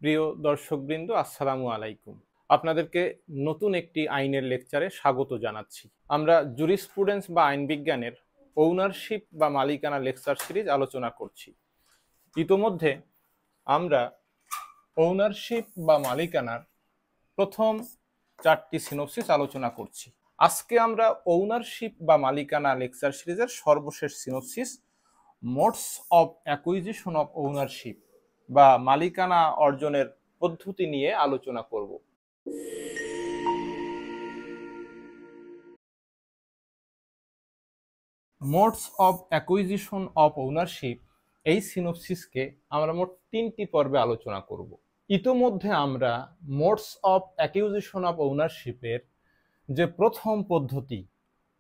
প্রিয় দর্শকবৃন্দ, আসসালামু আলাইকুম। আপনাদেরকে নতুন একটি আইনের লেকচারে স্বাগত জানাচ্ছি। আমরা জুরিসপ্রুডেন্স বা আইন বিজ্ঞানের ওনারশিপ বা মালিকানা লেকচার সিরিজ আলোচনা করছি। ইতোমধ্যে আমরা ওনারশিপ বা মালিকানার প্রথম 4টি সিনোপসিস আলোচনা করছি। আজকে আমরা ওনারশিপ বা মালিকানা লেকচার সিরিজের সর্বশেষ synopsis modes of acquisition of ownership বা মালিকানা অর্জনের পদ্ধতি নিয়ে আলোচনা করব। Modes of acquisition of ownership এই সিনোপসিসকে আমরা মোট 3টি পর্বে আলোচনা করব। ইতোমধ্যে আমরা মোডস অফ অ্যাকুইজিশন অফ ওনারশিপের যে প্রথম পদ্ধতি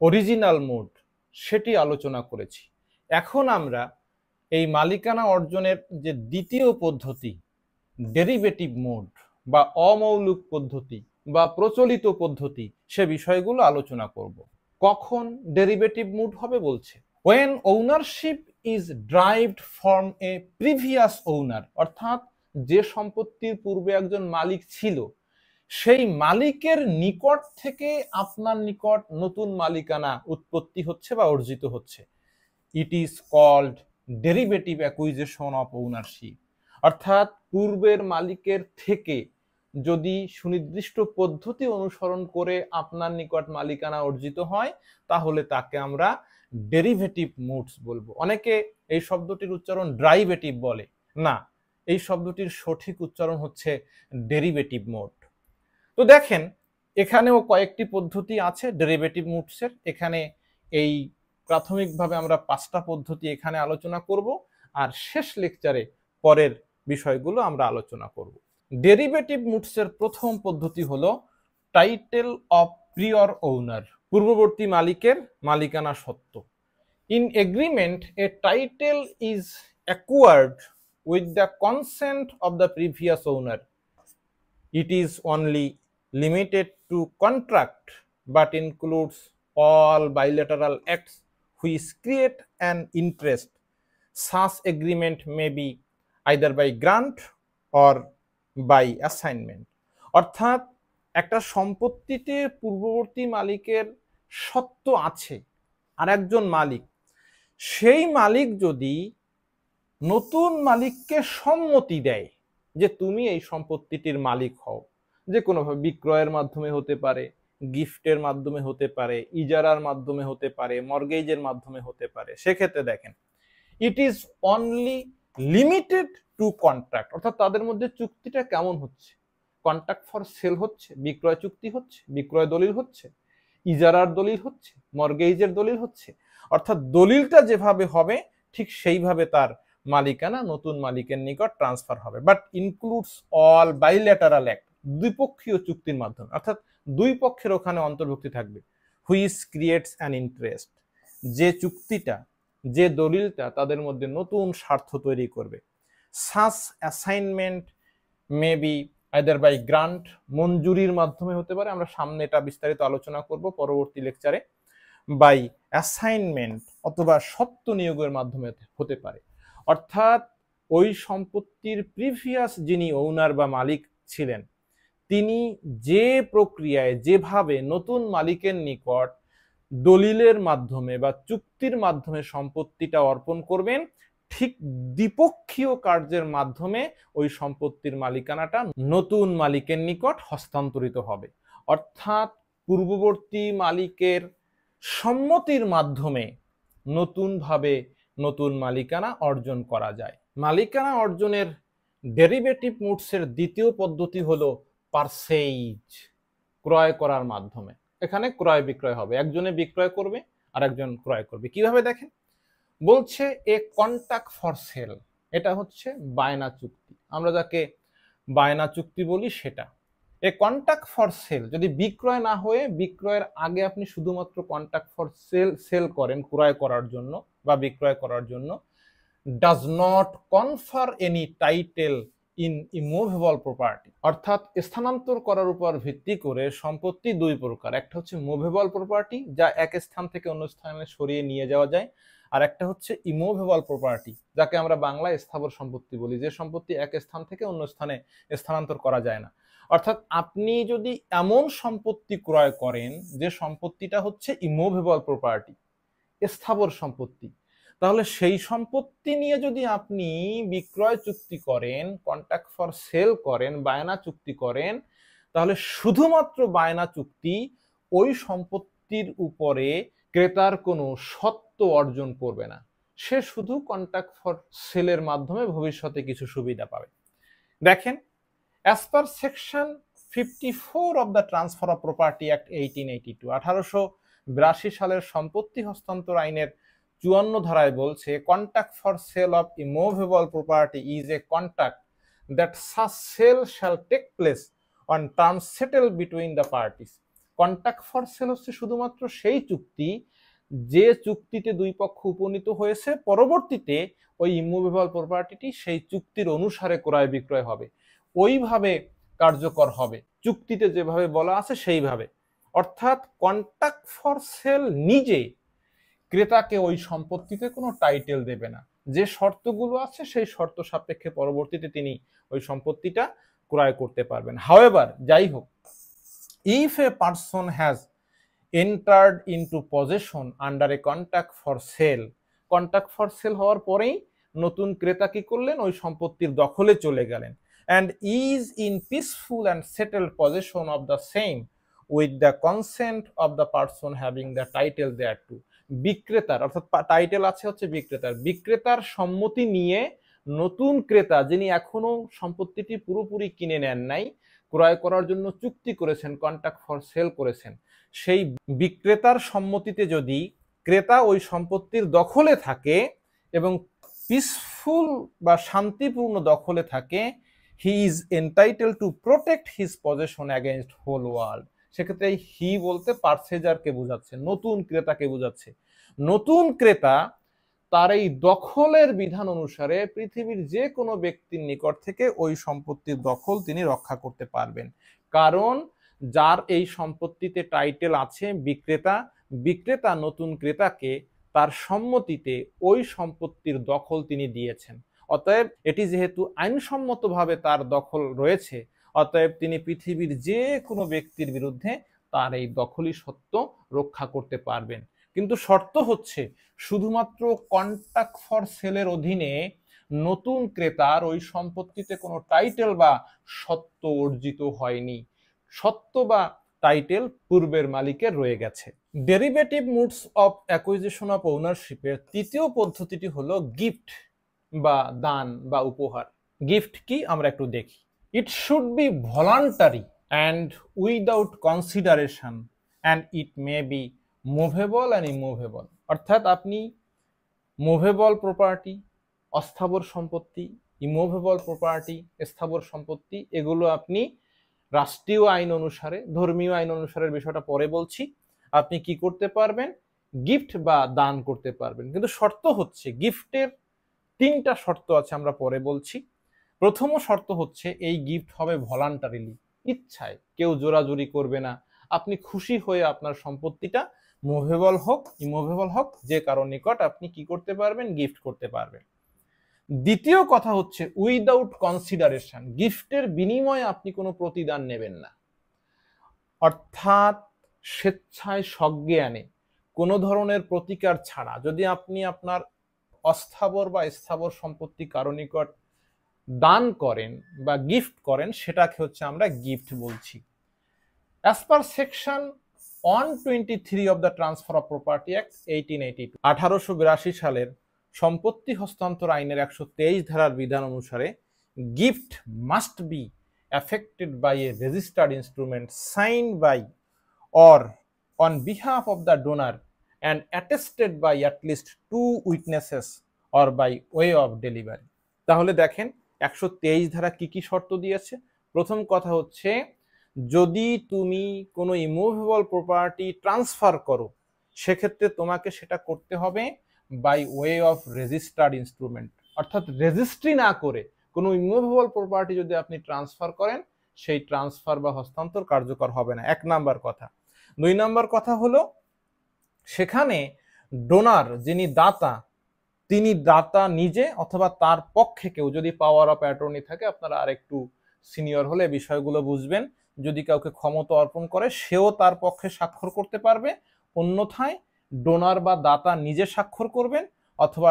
অরিজিনাল মোড সেটি আলোচনা করেছি। এখন আমরা এই মালিকানা অর্জনের যে দ্বিতীয় পদ্ধতি ডেরিভেটিভ মোড বা অমৌলিক পদ্ধতি বা প্রচলিত পদ্ধতি সে বিষয়গুলো আলোচনা করব। কখন ডেরিভেটিভ মোড হবে বলছে when ownership is derived from a previous owner, অর্থাৎ যে সম্পত্তির পূর্বে একজন মালিক ছিল সেই মালিকের নিকট থেকে আপনার নিকট নতুন মালিকানা উৎপত্তি হচ্ছে বা অর্জিত হচ্ছে। It is called derivative acquisition of ownership, অর্থাৎ পূর্বের মালিকের থেকে যদি সুনির্দিষ্ট পদ্ধতি অনুসরণ করে আপনার নিকট মালিকানা অর্জিত হয় তাহলে তাকে আমরা ডেরিভেটিভ মোডস বলবো। অনেকে এই শব্দটির উচ্চারণ ড্রাইভেটিভ বলে, না, এই শব্দটির সঠিক উচ্চারণ হচ্ছে ডেরিভেটিভ মোড। তো দেখেন এখানেও কয়েকটি পদ্ধতি আছে ডেরিভেটিভ মোডসের। এখানে এই প্রাথমিকভাবে আমরা 5টা পদ্ধতি এখানে আলোচনা করব, আর শেষ লেকচারে পরের বিষয়গুলো আমরা আলোচনা করব। ডেরিভেটিভ মোডসের প্রথম পদ্ধতি হলো টাইটেল অফ প্রিয়র ওনার, পূর্ববর্তী মালিকের মালিকানা সত্ত্ব। In agreement a title is acquired with the consent of the previous owner. It is only limited to contract but includes all bilateral acts which create an interest. Such agreement may be either by grant or by assignment. অর্থাৎ একটা সম্পত্তিতে পূর্ববর্তী মালিকের সত্ত্ব আছে আর একজন মালিক, সেই মালিক যদি নতুন মালিককে সম্মতি দেয় যে তুমি এই সম্পত্তিটির মালিক হও, যে কোনোভাবে বিক্রয়ের মাধ্যমে হতে পারে, গিফটের মাধ্যমে হতে পারে, ইজারার মাধ্যমে হতে পারে, মর্গেজের মাধ্যমে হতে পারে, সেক্ষেত্রে দেখেন it is only limited two contract, অর্থাৎ তাদের মধ্যে চুক্তিটা কেমন হচ্ছে, কন্ট্রাক্ট ফর সেল হচ্ছে, বিক্রয় চুক্তি হচ্ছে, বিক্রয় দলিল হচ্ছে, ইজারার দলিল হচ্ছে, মর্গেজের দলিল হচ্ছে, অর্থাৎ দলিলটা যেভাবে হবে ঠিক সেইভাবে তার মালিকানা নতুন মালিকের নিকট ট্রান্সফার হবে। But includes all bilateral act, দ্বিপক্ষীয় চুক্তির মাধ্যমে, অর্থাৎ দুই পক্ষের ওখানে অন্তর্ভুক্তি থাকবে। হুইচ ক্রিয়েটস অ্যান ইন্টারেস্ট, যে চুক্তিটা, যে দলিলটা তাদের মধ্যে নতুন স্বার্থ তৈরি করবে। সাস assignment may be either by grant, মঞ্জুরির মাধ্যমে হতে পারে, আমরা সামনে এটা বিস্তারিত আলোচনা করব পরবর্তী লেকচারে, বাই অ্যাসাইনমেন্ট অথবা সত্ত্ব নিয়োগের মাধ্যমে হতে পারে। অর্থাৎ ওই সম্পত্তির প্রিভিয়াস যিনি ওনার বা মালিক ছিলেন তিনি যে প্রক্রিয়ায় যেভাবে নতুন মালিকের নিকট দলিলের মাধ্যমে বা চুক্তির মাধ্যমে সম্পত্তিটা অর্পণ করবেন, ঠিক দ্বিপক্ষীয় কার্যের মাধ্যমে ওই সম্পত্তির মালিকানাটা নতুন মালিকের নিকট হস্তান্তরিত হবে। অর্থাৎ পূর্ববর্তী মালিকের সম্মতির মাধ্যমে নতুনভাবে নতুন মালিকানা অর্জন করা যায়। মালিকানা অর্জনের ডেরিভেটিভ মোডসের দ্বিতীয় পদ্ধতি হলো পারচেজ, ক্রয় করার মাধ্যমে। এখানে ক্রয় বিক্রয় হবে, একজনে বিক্রয় করবে আর একজন ক্রয় করবে। কিভাবে দেখেন বলছে এ কন্ট্রাক্ট ফর সেল, এটা হচ্ছে বায়না চুক্তি, আমরা যাকে বায়না চুক্তি বলি সেটা। এ কন্ট্রাক্ট ফর সেল যদি বিক্রয় না হয়ে বিক্রয়ের আগে আপনি শুধুমাত্র কন্ট্রাক্ট ফর সেল করেন ক্রয় করার জন্য বা বিক্রয় করার জন্য, does not কনফার any title in immovable property, অর্থাৎ স্থানান্তর করার উপর ভিত্তি করে সম্পত্তি দুই প্রকার। একটা হচ্ছে মুভেবল প্রপার্টি, যা এক স্থান থেকে অন্য স্থানে সরিয়ে নিয়ে যাওয়া যায়, আর একটা হচ্ছে ইমুভেবল প্রপার্টি, যাকে আমরা বাংলায় স্থাবর সম্পত্তি বলি, যে সম্পত্তি এক স্থান থেকে অন্য স্থানে স্থানান্তর করা যায় না। অর্থাৎ আপনি যদি এমন সম্পত্তি ক্রয় করেন যে সম্পত্তিটা হচ্ছে ইমুভেবল প্রপার্টি, স্থাবর সম্পত্তি, তাহলে সেই সম্পত্তি নিয়ে যদি আপনি বিক্রয় চুক্তি করেন, কন্ট্রাক্ট ফর সেল করেন, বায়না চুক্তি করেন, তাহলে শুধুমাত্র বায়না চুক্তি ওই সম্পত্তির উপরে ক্রেতার কোনো সত্ত্ব অর্জন করবে না। সে শুধু কন্ট্রাক্ট ফর সেলের মাধ্যমে ভবিষ্যতে কিছু সুবিধা পাবে। দেখেন, as per section 54 of the transfer of property act 1882, 1882 সালের সম্পত্তি হস্তান্তর আইনের 54 ধারায় বলছে, contract for sale of immovable property is a contract that such sale shall take place on terms settle between the parties. Contract for sale হচ্ছে শুধুমাত্র সেই চুক্তি যে চুক্তিতে দুই পক্ষ উপনীত হয়েছে, পরবর্তীতে ওই ইমুভেবল প্রপার্টিটি সেই চুক্তির অনুসারে ক্রয় বিক্রয় হবে, ওইভাবে কার্যকর হবে, চুক্তিতে যেভাবে বলা আছে সেইভাবে। অর্থাৎ কন্ট্রাক্ট ফর সেল নিজে ক্রেতাকে ওই সম্পত্তিতে কোনো টাইটেল দেবে না, যে শর্তগুলো আছে সেই শর্ত সাপেক্ষে পরবর্তীতে তিনি ওই সম্পত্তিটা ক্রয় করতে পারবেন। হাউএভার, যাই হোক, if a person has entered into possession under A contract for sell, contract for sell হওয়ার পরেই নতুন ক্রেতা কি করলেন, ওই সম্পত্তির দখলে চলে গেলেন, and is in peaceful and settled possession of the same with the consent of the person having the title thereto, বিক্রেতার, অর্থাৎ টাইটেল আছে হচ্ছে বিক্রেতার সম্মতি নিয়ে নতুন ক্রেতা যিনি এখনো সম্পত্তিটি পুরোপুরি কিনে নেন নাই, ক্রয় করার জন্য চুক্তি করেছেন, কন্ট্রাক্ট ফর সেল করেছেন, সেই বিক্রেতার সম্মতিতে যদি ক্রেতা ওই সম্পত্তির দখলে থাকে এবং পিসফুল বা শান্তিপূর্ণ দখলে থাকে, he is entitled to protect his possession against whole world। সেক্ষেত্রে হি বলতে পারচেজারকে বোঝাচ্ছে, নতুন ক্রেতাকে বোঝাচ্ছে। নতুন ক্রেতা তার এই দখলের বিধান অনুসারে পৃথিবীর যে কোনো ব্যক্তির নিকট থেকে ওই সম্পত্তির দখল তিনি রক্ষা করতে পারবেন, কারণ যার এই সম্পত্তিতে টাইটেল আছে বিক্রেতা নতুন ক্রেতাকে তার সম্মতিতে ওই সম্পত্তির দখল তিনি দিয়েছেন। অতএব এটি যেহেতু আইনসম্মতভাবে তার দখল রয়েছে, অতএব তিনি পৃথিবীর যে কোনো ব্যক্তির বিরুদ্ধে তার এই দখলি সত্ত্ব রক্ষা করতে পারবেন। কিন্তু শর্ত হচ্ছে শুধুমাত্র কন্ট্রাক্ট ফর সেলের অধীনে নতুন ক্রেতার ওই সম্পত্তিতে কোনো টাইটেল বা সত্ত্ব অর্জিত হয়নি, সত্ত্ব বা টাইটেল পূর্বের মালিকের রয়ে গেছে। Derivative modes of acquisition of ওনারশিপের তৃতীয় পদ্ধতিটি হলো গিফট বা দান বা উপহার। গিফট কি আমরা একটু দেখি। It should be voluntary and without consideration and it may B movable and immovable. অর্থাৎ আপনি মুভেবল প্রপার্টি, অস্থাবর সম্পত্তি, ইমুভেবল প্রপার্টি, স্থাবর সম্পত্তি, এগুলো আপনি রাষ্ট্রীয় আইন অনুসারে, ধর্মীয় আইন অনুসারের বিষয়টা পরে বলছি, আপনি কি করতে পারবেন, গিফট বা দান করতে পারবেন। কিন্তু শর্ত হচ্ছে, গিফটের তিনটা শর্ত আছে, আমরা পরে বলছি। প্রথম শর্ত হচ্ছে এই গিফট হবে ভলান্টারিলি, ইচ্ছায়, কেউ জোরাজুরি করবে না, আপনি খুশি হয়ে আপনার সম্পত্তিটা মুভেবল হোক ইমুভেবল হোক যে কারো নিকট আপনি কি করতে পারবেন, গিফট করতে পারবেন। দ্বিতীয় কথা হচ্ছে উইদাউট কনসিডারেশন, গিফটের বিনিময়ে আপনি কোনো প্রতিদান নেবেন না, অর্থাৎ স্বেচ্ছায় সজ্ঞানে কোনো ধরনের প্রতিকার ছাড়া যদি আপনি আপনার অস্থাবর বা স্থাবর সম্পত্তি কারো নিকট দান করেন বা গিফট করেন, সেটাকে হচ্ছে আমরা গিফট বলছি। As per section 123 of the transfer of property act 1882, 1882 সালের সম্পত্তি হস্তান্তর আইনের 123 ধারার বিধান অনুসারে gift must be affected by a registered instrument signed by or on behalf of the donor and attested by at least 2 witnesses or by way of delivery। তাহলে দেখেন 123 ধারা কি কি শর্ত দিয়েছে। প্রথম কথা হচ্ছে, যদি তুমি কোনো ইমুভেবল প্রপার্টি ট্রান্সফার করো, সেক্ষেত্রে তোমাকে সেটা করতে হবে by way of registered instrument, অর্থাৎ রেজিস্ট্রি না করে কোনো ইমুভেবল প্রপার্টি যদি আপনি ট্রান্সফার করেন, সেই ট্রান্সফার বা হস্তান্তর কার্যকর হবে না। 1 নাম্বার কথা। 2 নাম্বার কথা হলো, সেখানে ডোনার যিনি দাতা, তিনি দাতা নিজে অথবা তার পক্ষে কেউ, যদি পাওয়ার অফ অ্যাটর্নি থাকে, আপনারা আরেকটু সিনিয়র হলে বিষয়গুলো বুঝবেন, যদি কাউকে ক্ষমতা অর্পণ করে সেও তার পক্ষে স্বাক্ষর করতে পারবে, অন্যথায় ডোনার বা দাতা নিজে স্বাক্ষর করবেন অথবা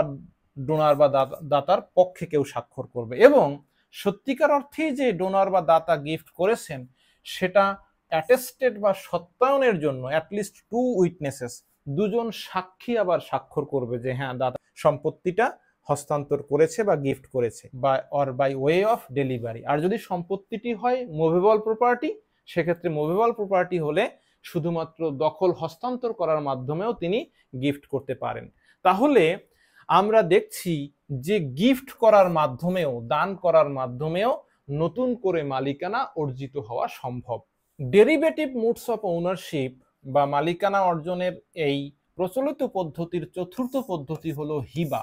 ডোনার বা দাতার পক্ষে কেউ স্বাক্ষর করবে। এবং সত্যিকার অর্থেই যে ডোনার বা দাতা গিফট করেছেন সেটা অ্যাটেস্টেড বা সত্যায়নের জন্য অ্যাটলিস্ট 2 উইটনেসেস, 2 জন সাক্ষী আবার স্বাক্ষর করবে যে হ্যাঁ দাতা সম্পত্তিটা হস্তান্তর করেছে বা গিফট করেছে, বা or by way of delivery. আর যদি সম্পত্তিটি হয় মুভেবল প্রপার্টি, সেক্ষেত্রে মুভেবল প্রপার্টি হলে শুধুমাত্র দখল হস্তান্তর করার মাধ্যমেও তিনি গিফট করতে পারেন। তাহলে আমরা দেখছি যে গিফট করার মাধ্যমেও, দান করার মাধ্যমেও নতুন করে মালিকানা অর্জিত হওয়া সম্ভব। ডেরিভেটিভ মুডস অফ ওনারশিপ বা মালিকানা অর্জনের এই প্রচলিত পদ্ধতির চতুর্থ পদ্ধতি হলো হিবা।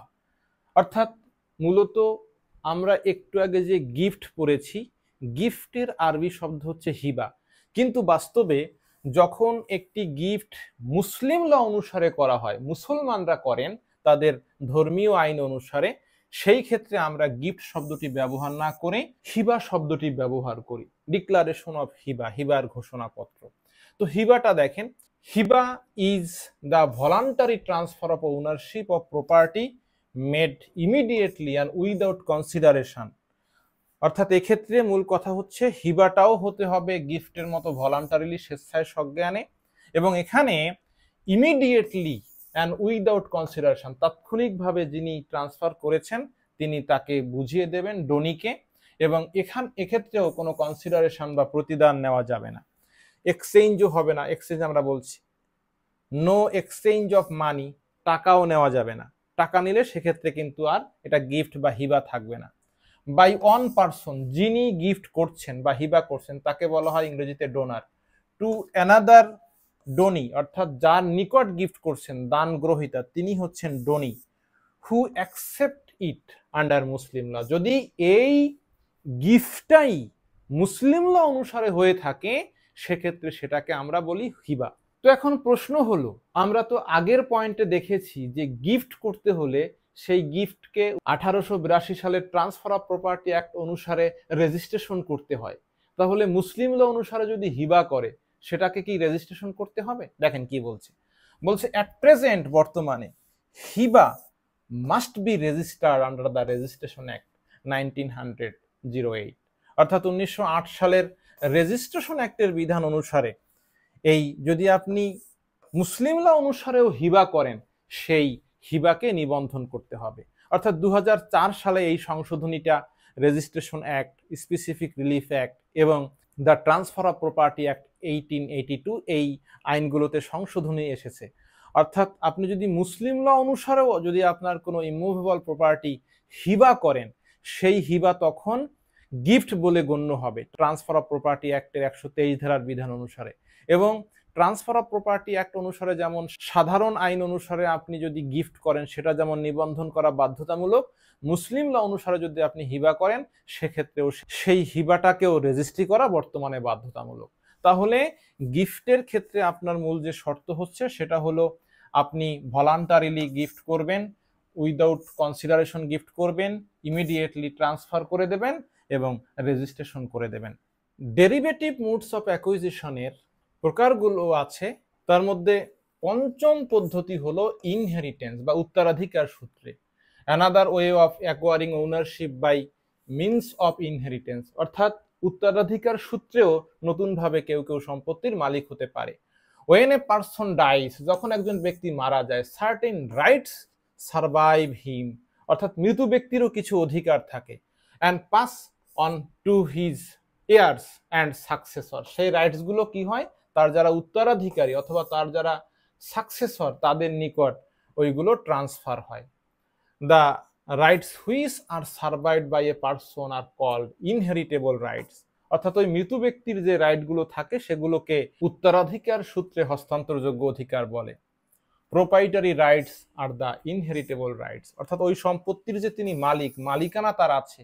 অর্থাৎ মূলত আমরা একটু আগে যে গিফট পড়েছি, গিফটের আরবি শব্দ হচ্ছে হিবা, কিন্তু বাস্তবে যখন একটি গিফট মুসলিম ল অনুসারে করা হয়, মুসলমানরা করেন তাদের ধর্মীয় আইন অনুসারে, সেই ক্ষেত্রে আমরা গিফট শব্দটি ব্যবহার না করে হিবা শব্দটি ব্যবহার করি। ডিক্লারেশন অফ হিবা, হিবার ঘোষণাপত্র। তো হিবাটা দেখেন, Hiba is the voluntary transfer of ownership of property made immediately and without consideration. অর্থাৎ এক্ষেত্রে মূল কথা হচ্ছে হিবাটাও হতে হবে গিফটের মতো ভলান্টারিলি, স্বেচ্ছায় সজ্ঞানে, এবং এখানে ইমিডিয়েটলি অ্যান্ড উইদাউট কনসিডারেশন, তাৎক্ষণিকভাবে যিনি ট্রান্সফার করেছেন তিনি তাকে বুঝিয়ে দেবেন, ডোনিকে, এবং এক্ষেত্রেও কোনো কনসিডারেশন বা প্রতিদান নেওয়া যাবে না, এক্সচেঞ্জও হবে না। এক্সচেঞ্জ আমরা বলছি নো এক্সচেঞ্জ অফ মানি, টাকাও নেওয়া যাবে না। টাকা নিলে সেক্ষেত্রে কিন্তু আর এটা গিফট বা হিবা থাকবে না। বাই ওয়ান পারসন, যিনি গিফট করছেন বা হিবা করছেন তাকে বলা হয় ইংরেজিতে ডোনার, টু অ্যানাদার ডোনি, অর্থাৎ যার নিকট গিফট করছেন, দান গ্রহীতা, তিনি হচ্ছেন ডোনি, হু অ্যাকসেপ্ট ইট আন্ডার মুসলিম ল। যদি এই গিফটটাই মুসলিম ল অনুসারে হয়ে থাকে সেক্ষেত্রে সেটাকে আমরা বলি হিবা। তো এখন প্রশ্ন হলো, আমরা তো আগের পয়েন্টে দেখেছি যে গিফট করতে হলে সেই গিফটকে 1882 সালের ট্রান্সফার অফ প্রপার্টি অ্যাক্ট অনুসারে রেজিস্ট্রেশন করতে হয়। তাহলে মুসলিম ল অনুসারে যদি হিবা করে সেটাকে কি রেজিস্ট্রেশন করতে হবে? দেখেন কি বলছে, বলছে অ্যাট প্রেজেন্ট, বর্তমানে Hiba must be registered under the registration act 1908, অর্থাৎ 1908 সালের রেজিস্ট্রেশন অ্যাক্টের বিধান অনুসারে এই যদি আপনি মুসলিম ল অনুসারেও হিবা করেন সেই হিবাকে নিবন্ধন করতে হবে। অর্থাৎ 2004 সালে এই সংশোধনীটা registration act, specific relief act এবং the transfer of property act 1882 এই আইনগুলোতে সংশোধনী এসেছে। অর্থাৎ আপনি যদি মুসলিম ল অনুসারেও যদি আপনার কোনো ইমুভেবল প্রপার্টি হিবা করেন, সেই হিবা তখন গিফট বলে গণ্য হবে ট্রান্সফার অফ প্রপার্টি অ্যাক্টের 123 ধারার বিধান অনুসারে। এবং ট্রান্সফার অফ প্রপার্টি অ্যাক্ট অনুসারে যেমন সাধারণ আইন অনুসারে আপনি যদি গিফট করেন সেটা যেমন নিবন্ধন করা বাধ্যতামূলক, মুসলিম ল অনুসারে যদি আপনি হিবা করেন সেক্ষেত্রেও সেই হিবাটাকেও রেজিস্ট্রি করা বর্তমানে বাধ্যতামূলক। তাহলে গিফটের ক্ষেত্রে আপনার মূল যে শর্ত হচ্ছে সেটা হলো আপনি ভলান্টারিলি গিফট করবেন, উইদাউট কনসিডারেশন গিফট করবেন, ইমিডিয়েটলি ট্রান্সফার করে দেবেন এবং রেজিস্ট্রেশন করে দেবেন। ডেরিভেটিভ মুডস অফ অ্যাকুইজিশনের প্রকারগুলো আছে, তার মধ্যে পঞ্চম পদ্ধতি হলো ইনহেরিটেন্স বা উত্তরাধিকার সূত্রে, another way of acquiring ownership by means of inheritance, অর্থাৎ উত্তরাধিকার সূত্রেও নতুনভাবে কেউ কেউ সম্পত্তির মালিক হতে পারে। ওয়েন এ পারসন ডাইস, যখন একজন ব্যক্তি মারা যায়, সার্টেন রাইটস সারভাইভ হিম, অর্থাৎ মৃত ব্যক্তিরও কিছু অধিকার থাকে, and pass on to his years and successor, সেই রাইটসগুলো কি হয়, তার যারা উত্তরাধিকারী অথবা তার যারা সাকসেসর তাদের নিকট ওইগুলো ট্রান্সফার হয়। The rights which are survived by a person are called inheritable rights, অর্থাৎ ওই মৃত ব্যক্তির যে রাইটগুলো থাকে সেগুলোকে উত্তরাধিকার সূত্রে হস্তান্তরযোগ্য অধিকার বলে। Proprietary rights are the inheritable rights, অর্থাৎ ওই সম্পত্তির যে তিনি মালিক, মালিকানা তার আছে,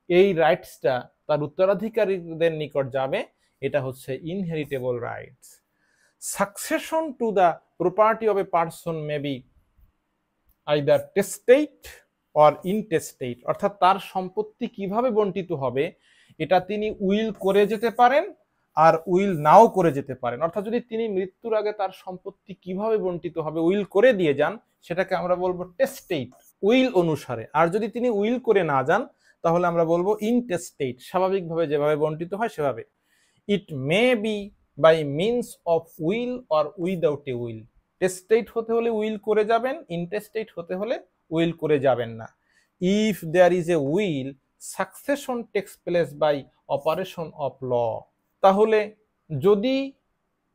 এই রাইটসটা তার উত্তরাধিকারীদের নিকট যাবে, এটা হচ্ছে inheritable rights. Succession to the property of a person may be either testate or intestate, অর্থাৎ তার সম্পত্তি কিভাবে বন্টিত হবে এটা তিনি উইল করে যেতে পারেন আর উইল নাও করে যেতে পারেন। অর্থাৎ যদি তিনি মৃত্যুর আগে তার সম্পত্তি কিভাবে বন্টিত হবে উইল করে দিয়ে যান, সেটাকে আমরা বলবো টেস্টেট, উইল অনুসারে। আর যদি তিনি উইল করে না যান তাহলে আমরা বলবো ইনটেস্টেট, স্বাভাবিকভাবে যেভাবে বন্টিত হয় সেভাবে। It may be by means of will or without a will. Testate হতে হলে উইল করে যাবেন, ইনটেস্টেট হতে হলে উইল করে যাবেন না। If there is a will, succession takes place by operation of law. তাহলে যদি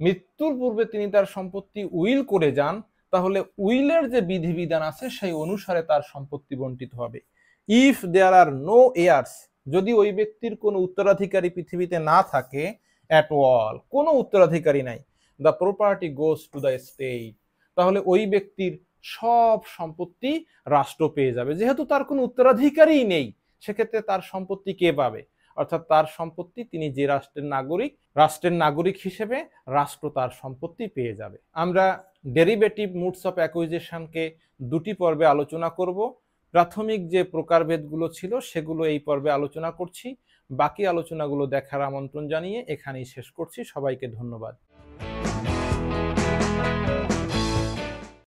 মৃত্যুর পূর্বে তিনি তার সম্পত্তি উইল করে যান, তাহলে উইলের যে বিধিবিধান আছে সেই অনুসারে তার সম্পত্তি বন্টিত হবে। If there are no heirs, যদি ওই ব্যক্তির কোনো উত্তরাধিকারী পৃথিবীতে না থাকে অ্যাট অল, কোনো উত্তরাধিকারী নাই, the property goes to the state, তাহলে ওই ব্যক্তির সব সম্পত্তি রাষ্ট্র পেয়ে যাবে। যেহেতু তার কোনো উত্তরাধিকারী নেই, সেক্ষেত্রে তার সম্পত্তি কে পাবে? অর্থাৎ তার সম্পত্তি, তিনি যে রাষ্ট্রের নাগরিক হিসেবে রাষ্ট্র তার সম্পত্তি পেয়ে যাবে। আমরা ডেরিভেটিভ মুডস অফ অ্যাকুইজিশনকে দুটি পর্বে আলোচনা করব। প্রাথমিক যে প্রকারভেদগুলো ছিল সেগুলো এই পর্বে আলোচনা করছি। বাকি আলোচনাগুলো দেখার আমন্ত্রণ জানিয়ে এখানেই শেষ করছি। সবাইকে ধন্যবাদ।